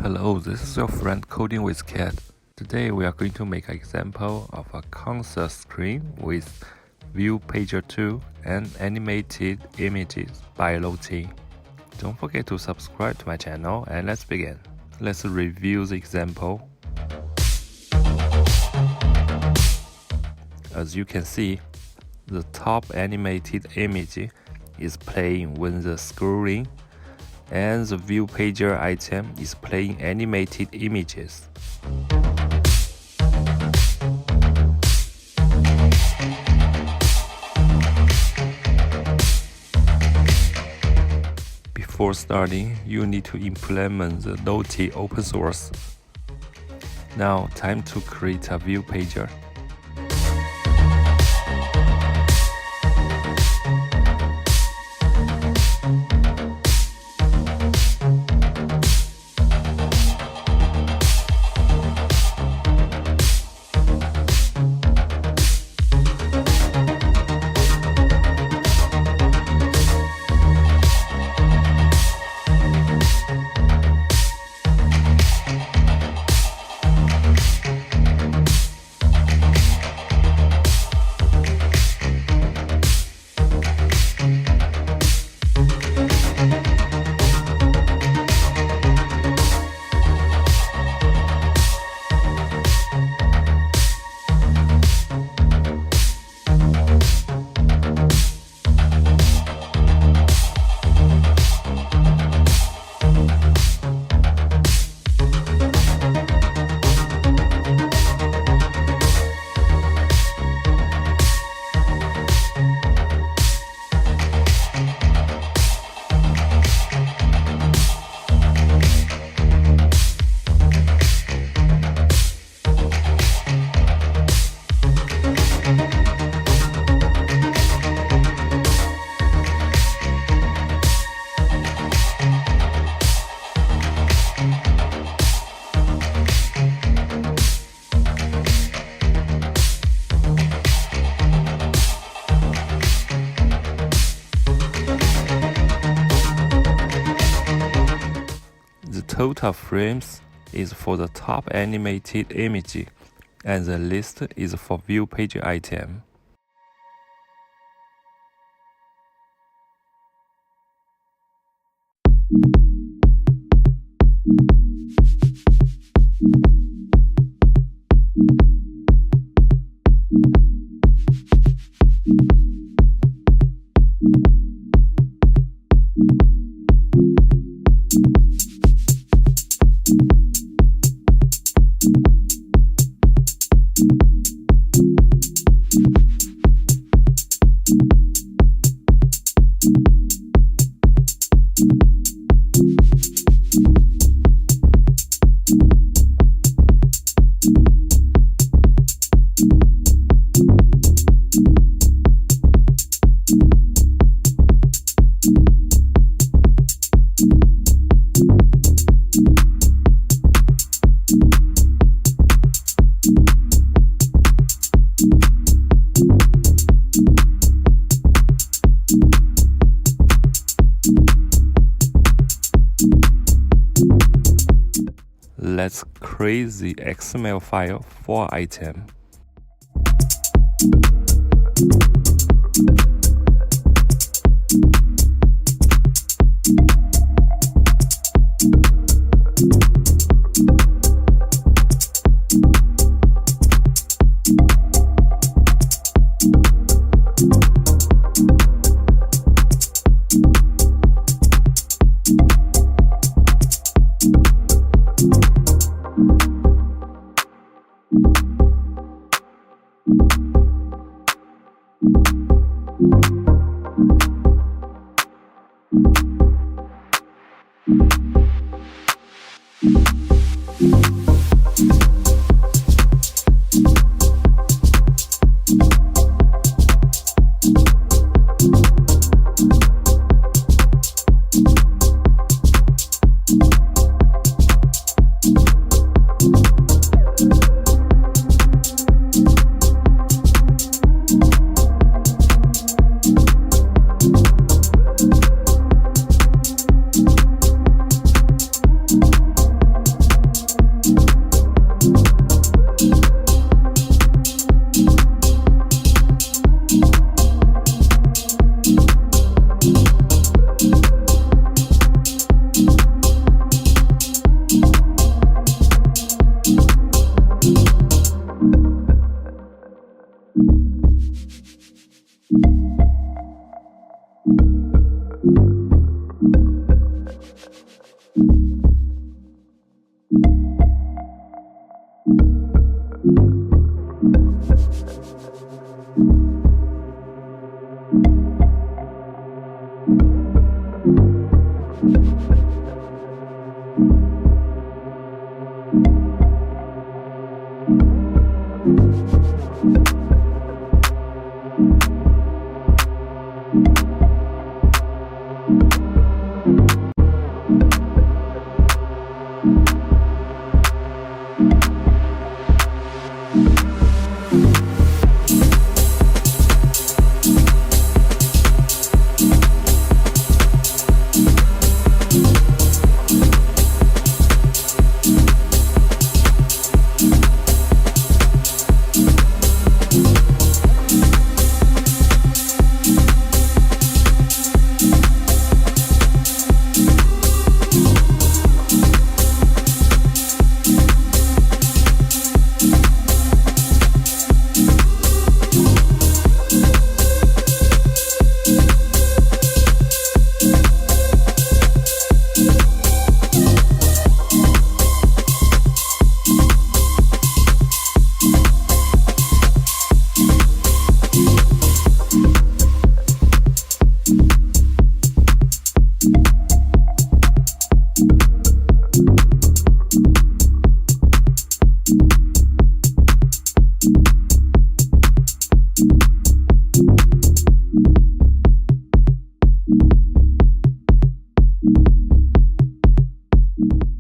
Hello, this is your friend Coding with Cat. Today we are going to make an example of a concept screen with ViewPager2 and animated images by Lottie. Don't forget to subscribe to my channel and let's begin. Let's review the example. As you can see, the top animated image is playing when the scrolling, and the ViewPager item is playing animated images. Before starting, you need to implement the Lottie open source. Now, time to create a ViewPager. The total frames is for the top animated image, and the list is for ViewPager item. Let's create the XML file for item.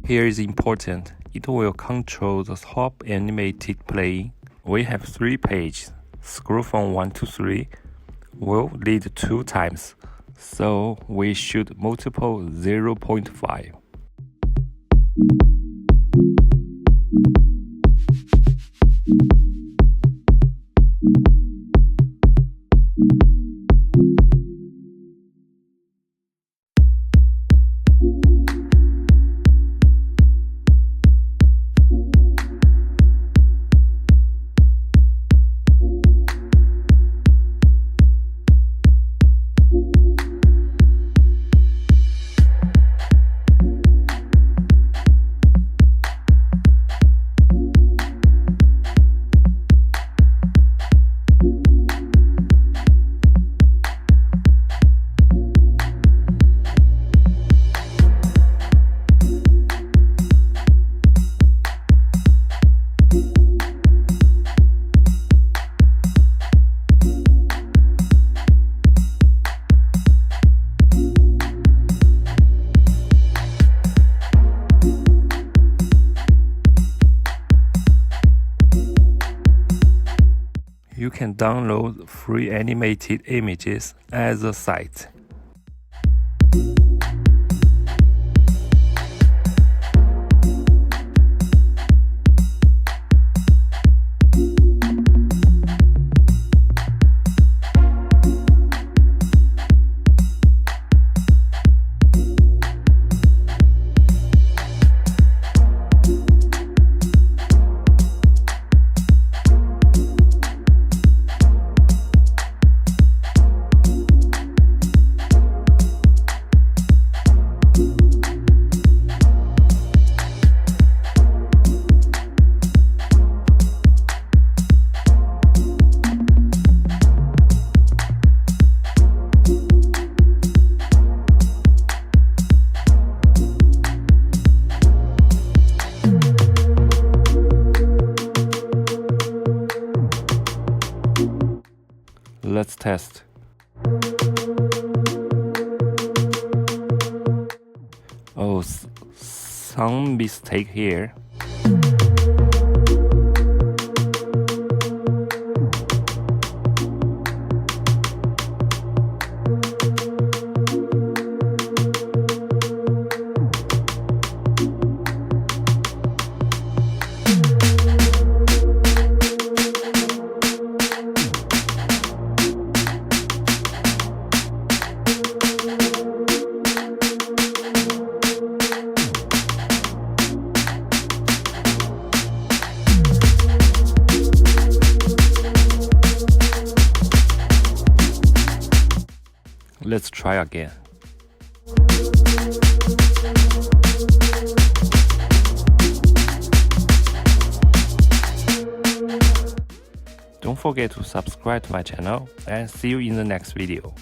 Here is important. It will control the top animated play. We have 3 pages. Scroll from 1 to 3 will lead 2 times. So we should multiple 0.5. You can download free animated images at the site. Let's test. Oh, some mistake here. Let's try again. Don't forget to subscribe to my channel and see you in the next video.